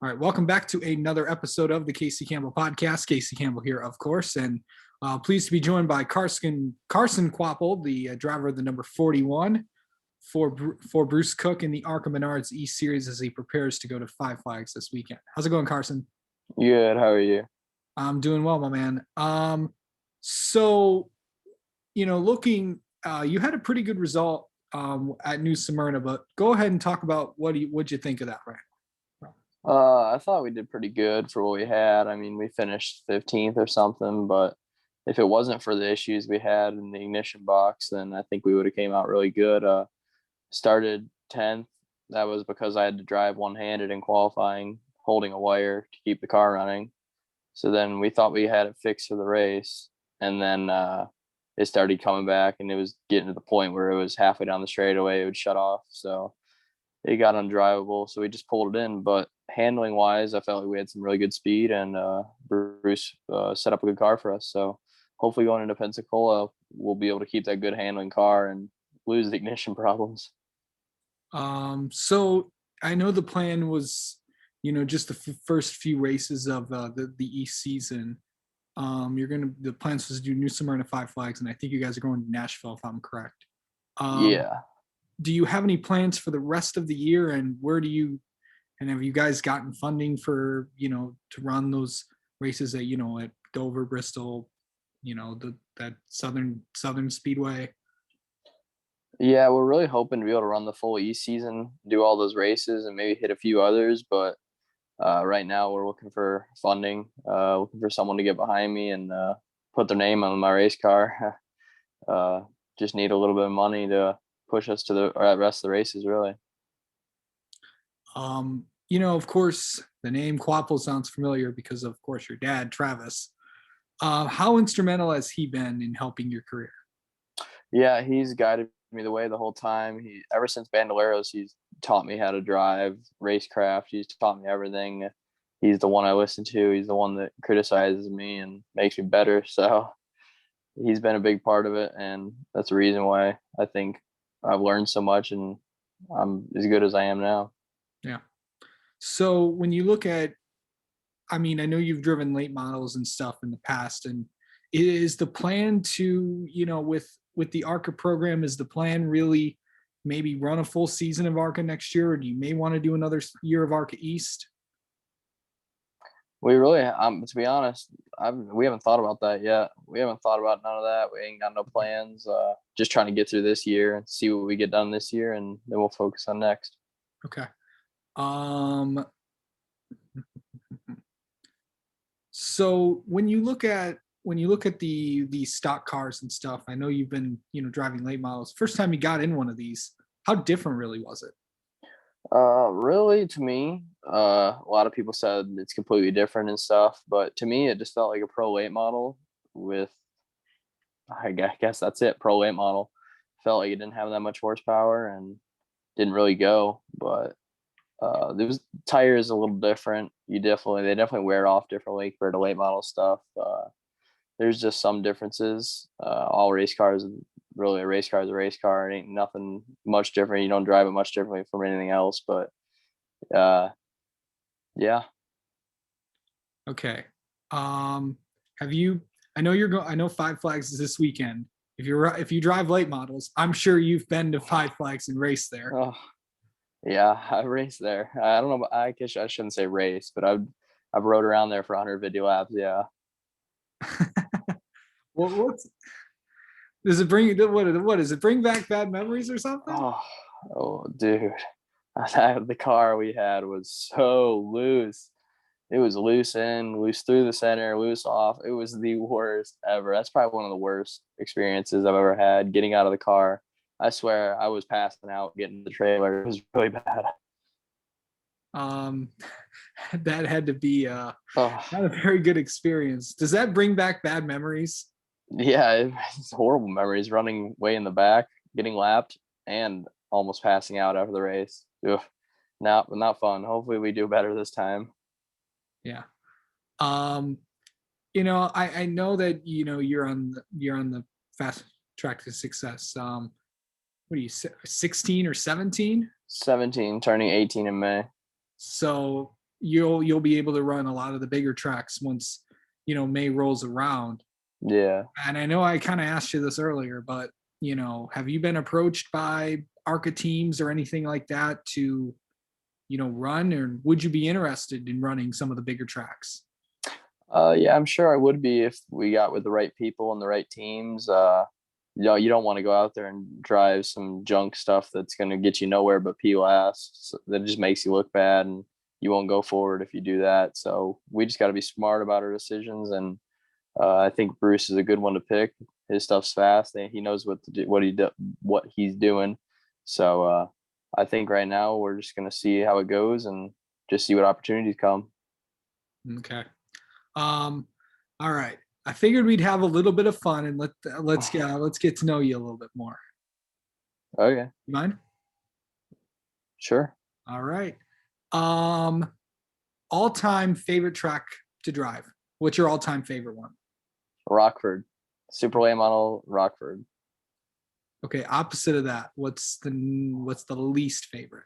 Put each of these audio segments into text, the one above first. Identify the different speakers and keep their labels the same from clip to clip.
Speaker 1: All right, welcome back to another episode of the Casey Campbell podcast. Casey Campbell here, of course, and pleased to be joined by Carson Kvapil, the driver of the number 41 for Bruce Cook in the ARCA Menards E Series as he prepares to go to Five Flags this weekend. How's it going, Carson?
Speaker 2: Good. How are you?
Speaker 1: I'm doing well, my man. So, looking, you had a pretty good result at New Smyrna, but go ahead and talk about what'd you think of that, right?
Speaker 2: I thought we did pretty good for what we had. I mean, we finished 15th or something, but if it wasn't for the issues we had in the ignition box, then I think we would have came out really good. Started 10th. That was because I had to drive one-handed in qualifying, holding a wire to keep the car running. So then we thought we had it fixed for the race, and then it started coming back, and it was getting to the point where it was halfway down the straightaway, it would shut off. So it got undrivable, so we just pulled it in. But handling wise, I felt like we had some really good speed, and Bruce set up a good car for us. So hopefully going into Pensacola, we'll be able to keep that good handling car and lose the ignition problems.
Speaker 1: So I know the plan was, just the first few races of the East season. The plans was to do New Smyrna, Five Flags, and I think you guys are going to Nashville, if I'm correct.
Speaker 2: Yeah.
Speaker 1: Do you have any plans for the rest of the year, and have you guys gotten funding for, to run those races at Dover, Bristol, that Southern Speedway?
Speaker 2: Yeah, we're really hoping to be able to run the full East season, do all those races, and maybe hit a few others. But right now we're looking for funding, looking for someone to get behind me and put their name on my race car. Just need a little bit of money to push us to the rest of the races, really.
Speaker 1: Of course, the name Kvapil sounds familiar because, of course, your dad, Travis. How instrumental has he been in helping your career?
Speaker 2: Yeah, he's guided me the way the whole time. Ever since Bandoleros, he's taught me how to drive racecraft. He's taught me everything. He's the one I listen to. He's the one that criticizes me and makes me better. So he's been a big part of it, and that's the reason why I think I've learned so much and I'm as good as I am now.
Speaker 1: Yeah. So when you look at, I know you've driven late models and stuff in the past, and is the plan to, with the ARCA program, is the plan really maybe run a full season of ARCA next year, or do you may want to do another year of ARCA East?
Speaker 2: We really, to be honest, we haven't thought about that yet. We haven't thought about none of that. We ain't got no plans. Just trying to get through this year and see what we get done this year, and then we'll focus on next.
Speaker 1: Okay. So when you look at the stock cars and stuff, I know you've been driving late models. First time you got in one of these, how different really was it?
Speaker 2: Really, to me, a lot of people said it's completely different and stuff, but to me, it just felt like a pro late model with, I guess that's it, pro late model. Felt like it didn't have that much horsepower and didn't really go, but there was tires a little different. They definitely wear off differently compared to late model stuff. There's just some differences. All race cars, really, a race car is a race car. It ain't nothing much different. You don't drive it much differently from anything else. But yeah.
Speaker 1: Okay. Have you? I know you're going. I know Five Flags is this weekend. If you drive late models, I'm sure you've been to Five Flags and raced there.
Speaker 2: Oh, yeah, I raced there. I don't know. I guess I shouldn't say race, but I've rode around there for 150 laps. Yeah.
Speaker 1: Well, does it bring what does it bring back bad memories or something?
Speaker 2: Oh, dude, the car we had was so loose. It was loose in, loose through the center, loose off. It was the worst ever. That's probably one of the worst experiences I've ever had getting out of the car. I swear I was passing out getting the trailer. It was really bad.
Speaker 1: That had to be not a very good experience. Does that bring back bad memories?
Speaker 2: Yeah, it's horrible memories. Running way in the back, getting lapped, and almost passing out after the race. Ugh. Not fun. Hopefully we do better this time.
Speaker 1: Yeah. I know that you're on the fast track to success. What are you, 16 or 17?
Speaker 2: 17, turning 18 in May.
Speaker 1: So you'll be able to run a lot of the bigger tracks once May rolls around.
Speaker 2: Yeah.
Speaker 1: And I know I kind of asked you this earlier, but have you been approached by ARCA teams or anything like that to run, or would you be interested in running some of the bigger tracks?
Speaker 2: Yeah, I'm sure I would be if we got with the right people and the right teams. You don't want to go out there and drive some junk stuff that's going to get you nowhere but POS. So that just makes you look bad, and you won't go forward if you do that. So we just got to be smart about our decisions, and I think Bruce is a good one to pick. His stuff's fast, and he knows what to do, what he's doing. So I think right now we're just going to see how it goes and just see what opportunities come.
Speaker 1: Okay. All right. I figured we'd have a little bit of fun and let's get to know you a little bit more.
Speaker 2: Okay,
Speaker 1: You mind?
Speaker 2: sure.
Speaker 1: All right. All-time favorite track to drive. What's your all-time favorite one?
Speaker 2: Rockford, super late model Rockford.
Speaker 1: Okay, opposite of that. What's the least favorite?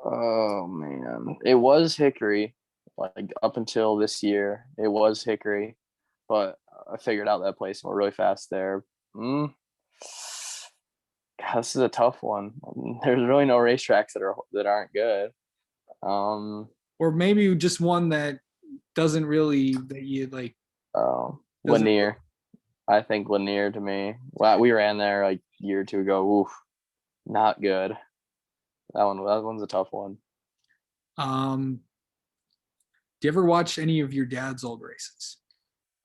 Speaker 2: Oh man, it was Hickory. Like up until this year, it was Hickory, but I figured out that place went really fast there. God, this is a tough one. There's really no racetracks that aren't good.
Speaker 1: Or maybe just one that doesn't really that you like. Doesn't.
Speaker 2: Lanier. I think Lanier to me. Well, we ran there like a year or two ago. Oof, not good. That one's a tough one.
Speaker 1: Do you ever watch any of your dad's old races?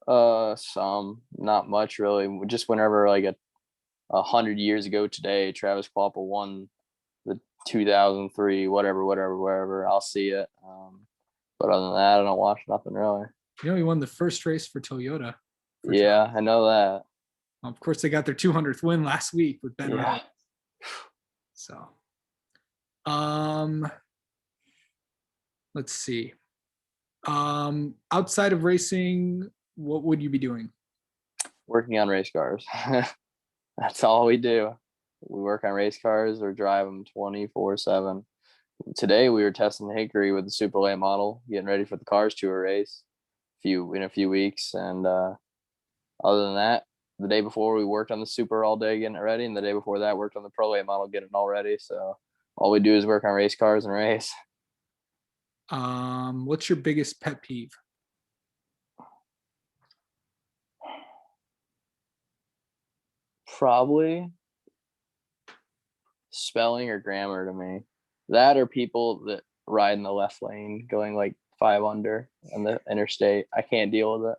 Speaker 2: Some, not much really. Just whenever like 100 years ago today, Travis Kvapil won the 2003 whatever. I'll see it. But other than that, I don't watch nothing really.
Speaker 1: He won the first race for Toyota.
Speaker 2: Yeah,
Speaker 1: Travis.
Speaker 2: I know that.
Speaker 1: Of course, they got their 200th win last week with Ben Wright. So, let's see. Outside of racing, what would you be doing?
Speaker 2: Working on race cars. That's all we do. We work on race cars or drive them 24/7. Today we were testing the Hickory with the super late model, getting ready for the Cars Tour race in a few weeks. And other than that, the day before we worked on the super all day getting it ready, and the day before that worked on the pro late model getting it all ready. So all we do is work on race cars and race.
Speaker 1: What's your biggest pet peeve?
Speaker 2: Probably spelling or grammar to me. That or people that ride in the left lane going like 5 under on the interstate. I can't deal with it.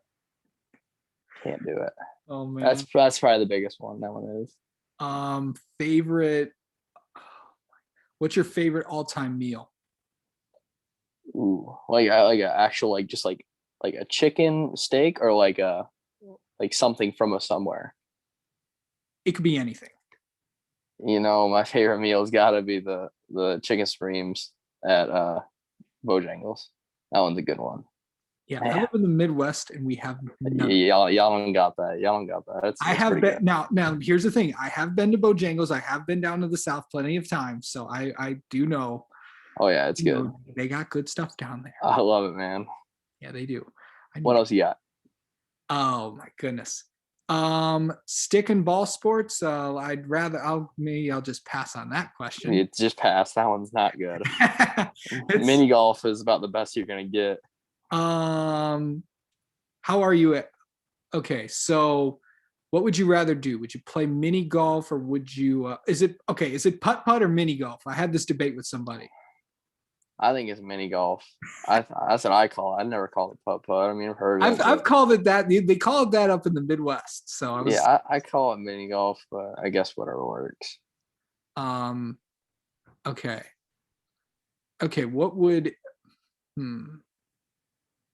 Speaker 2: Can't do it.
Speaker 1: Oh man.
Speaker 2: That's probably the biggest one. That one is.
Speaker 1: Favorite. What's your favorite all-time meal?
Speaker 2: Ooh, like a actual just like a chicken steak or like something from somewhere.
Speaker 1: It could be anything.
Speaker 2: My favorite meal's got to be the chicken supremes at Bojangles. That one's a good one.
Speaker 1: Yeah, I live in the Midwest, and we have none.
Speaker 2: Y'all don't got that. Y'all don't got that.
Speaker 1: I have been now. Here's the thing: I have been to Bojangles. I have been down to the South plenty of times, so I do know.
Speaker 2: Oh yeah, it's good.
Speaker 1: They got good stuff down there.
Speaker 2: I love it, man.
Speaker 1: Yeah, they do.
Speaker 2: What else you got?
Speaker 1: Oh my goodness. Stick and ball sports. I'll just pass on that question.
Speaker 2: It's just pass. That one's not good. Mini golf is about the best you're gonna get.
Speaker 1: How are you at? Okay, so what would you rather do? Would you play mini golf or would you? Is it putt putt or mini golf? I had this debate with somebody.
Speaker 2: I think it's mini golf. That's what I call it. I never called it putt putt. I mean,
Speaker 1: I've called it that. They call it that up in the Midwest. So
Speaker 2: I call it mini golf, but I guess whatever works.
Speaker 1: Okay. Okay. What would?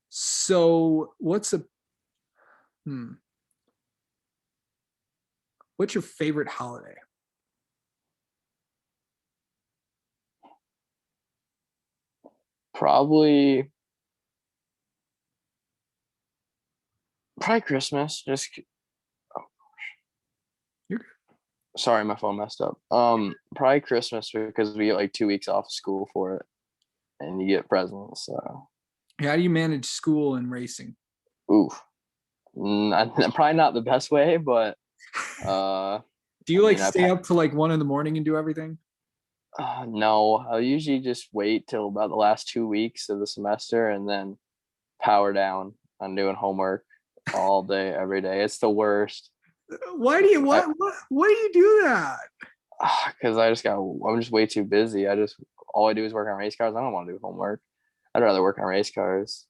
Speaker 1: So what's what's your favorite holiday?
Speaker 2: Probably Christmas. Just
Speaker 1: You're good.
Speaker 2: Sorry, my phone messed up. Probably Christmas because we get like 2 weeks off of school for it, and you get presents. So
Speaker 1: How do you manage school and racing?
Speaker 2: Ooh, probably not the best way, but uh,
Speaker 1: Do you
Speaker 2: I
Speaker 1: like
Speaker 2: mean,
Speaker 1: stay up to like 1 in the morning and do everything?
Speaker 2: no, I'll usually just wait till about the last 2 weeks of the semester and then power down on doing homework all day, every day. It's the worst.
Speaker 1: Why do you
Speaker 2: I,
Speaker 1: why do you do that?
Speaker 2: because I'm just way too busy. All I do is work on race cars. I don't want to do homework. I'd rather work on race cars.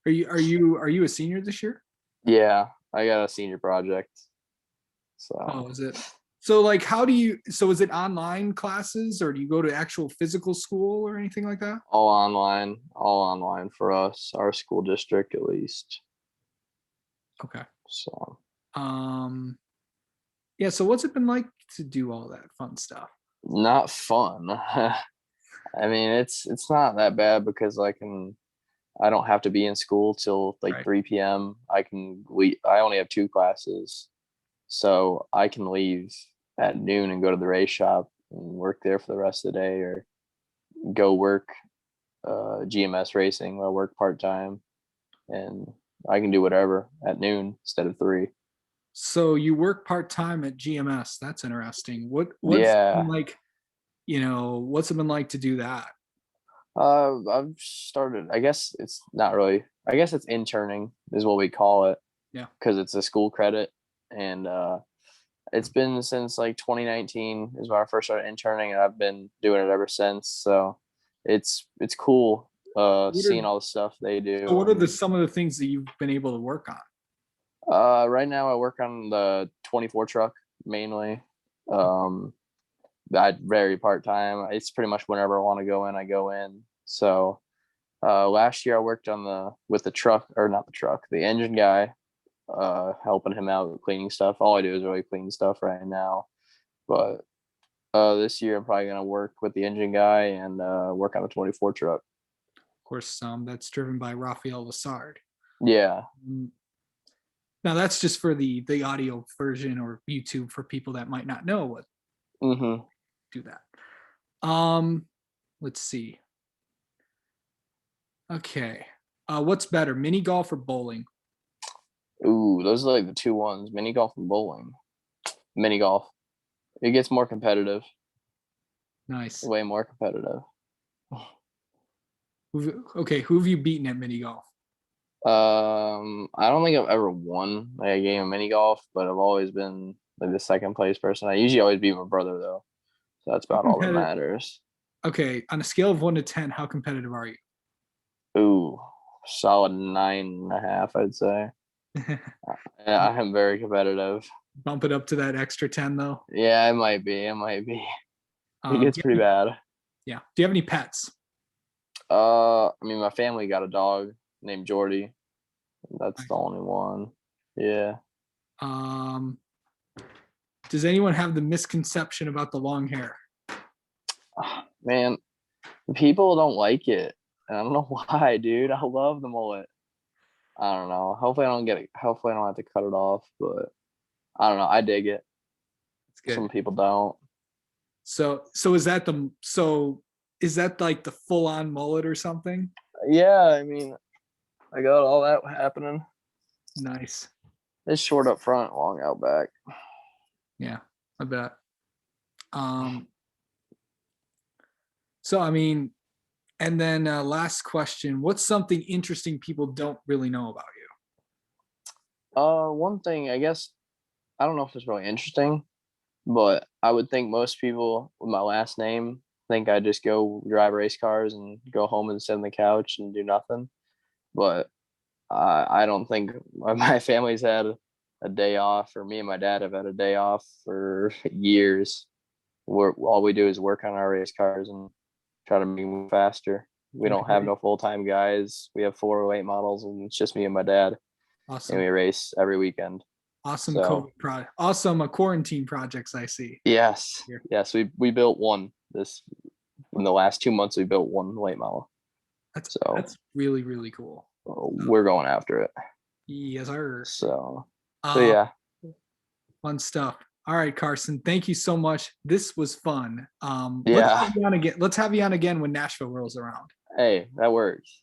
Speaker 1: Are you a senior this year?
Speaker 2: Yeah, I got a senior project. So
Speaker 1: Oh, is it? So like how do you so is it online classes or do you go to actual physical school or anything like that?
Speaker 2: all online for us, our school district at least.
Speaker 1: Okay.
Speaker 2: So
Speaker 1: Um yeah, so what's it been like to do all that fun stuff?
Speaker 2: not fun. I mean, it's not that bad because I don't have to be in school till like
Speaker 1: Right.
Speaker 2: 3 p.m. I only have two classes, so I can leave at noon and go to the race shop and work there for the rest of the day, or go work GMS racing where I work part time, and I can do whatever at noon instead of 3.
Speaker 1: So you work part-time at GMS. That's interesting. What's it been
Speaker 2: Yeah,
Speaker 1: like, what's it been like to do that?
Speaker 2: I've started. I guess it's not really. I guess it's interning is what we call it
Speaker 1: Yeah.
Speaker 2: because it's a school credit, and it's been since like 2019 is when I first started interning, and I've been doing it ever since. So it's cool
Speaker 1: What are
Speaker 2: seeing all the stuff they
Speaker 1: so
Speaker 2: do.
Speaker 1: what are the
Speaker 2: And
Speaker 1: some of the things that you've been able to work on?
Speaker 2: right now I work on the 24 truck mainly. Um, I very part time. It's pretty much whenever I want to go in, I go in. So last year I worked on the truck, or not the truck, the engine guy, helping him out with cleaning stuff. All I do is really clean stuff right now. But this year I'm probably gonna work with the engine guy and work on the 24 truck.
Speaker 1: Of course, that's driven by Raphael Lassard.
Speaker 2: Yeah.
Speaker 1: Mm. Now that's just for the audio version or YouTube for people that might not know what
Speaker 2: Mm-hmm.
Speaker 1: do that. Um, let's see. Okay. What's better, mini golf or bowling?
Speaker 2: Ooh, those are like the two ones: mini golf and bowling. Mini golf. It gets more competitive,
Speaker 1: Nice.
Speaker 2: way more competitive.
Speaker 1: Okay, who have you beaten at mini golf?
Speaker 2: I don't think I've ever won like a game of mini golf, but I've always been like the second place person. I usually always beat my brother though, so that's
Speaker 1: How
Speaker 2: about all that
Speaker 1: competitive?
Speaker 2: matters.
Speaker 1: Okay, on a scale of 1 to 10, how competitive are you?
Speaker 2: Ooh, solid 9.5, I'd say. Yeah, I am very competitive.
Speaker 1: Bump it up to that extra 10 though.
Speaker 2: Yeah, it might be. It might be. It gets
Speaker 1: Do you have
Speaker 2: pretty
Speaker 1: any,
Speaker 2: bad.
Speaker 1: yeah. Do you have any pets?
Speaker 2: I mean, my family got a dog named Jordy. That's the
Speaker 1: Nice.
Speaker 2: only one. Yeah.
Speaker 1: Um, does anyone have the misconception about the long hair?
Speaker 2: Man, people don't like it. And I don't know why, dude. I love the mullet. I don't know. Hopefully I don't get it. Hopefully I don't have to cut it off, but I don't know. I dig it.
Speaker 1: It's good.
Speaker 2: Some people don't.
Speaker 1: So is that like the full on mullet or something?
Speaker 2: Yeah, I mean, I got all that happening.
Speaker 1: Nice.
Speaker 2: It's short up front, long out back.
Speaker 1: Yeah, I bet. Um, so I mean, and then last question, what's something interesting people don't really know about you?
Speaker 2: One thing, I guess, I don't know if it's really interesting, but I would think most people with my last name think I just go drive race cars and go home and sit on the couch and do nothing. But I don't think my family's had a day off, or me and my dad have had a day off for years. All we do is work on our race cars and try to make them move faster. We don't have
Speaker 1: Okay.
Speaker 2: no full time guys. We have 408 models, and it's just me and my dad, and
Speaker 1: Awesome.
Speaker 2: we race every weekend.
Speaker 1: Awesome
Speaker 2: So
Speaker 1: awesome quarantine projects I see
Speaker 2: yes,
Speaker 1: here.
Speaker 2: yes, we built one this in the last 2 months. We built one late model. So
Speaker 1: That's really, really cool.
Speaker 2: we're going after it.
Speaker 1: Yes, sir.
Speaker 2: So
Speaker 1: Uh,
Speaker 2: yeah,
Speaker 1: fun stuff. All right, Carson. Thank you so much. This was fun. Let's
Speaker 2: yeah.
Speaker 1: have you on again. Let's have you on again when Nashville rolls around.
Speaker 2: Hey, that works.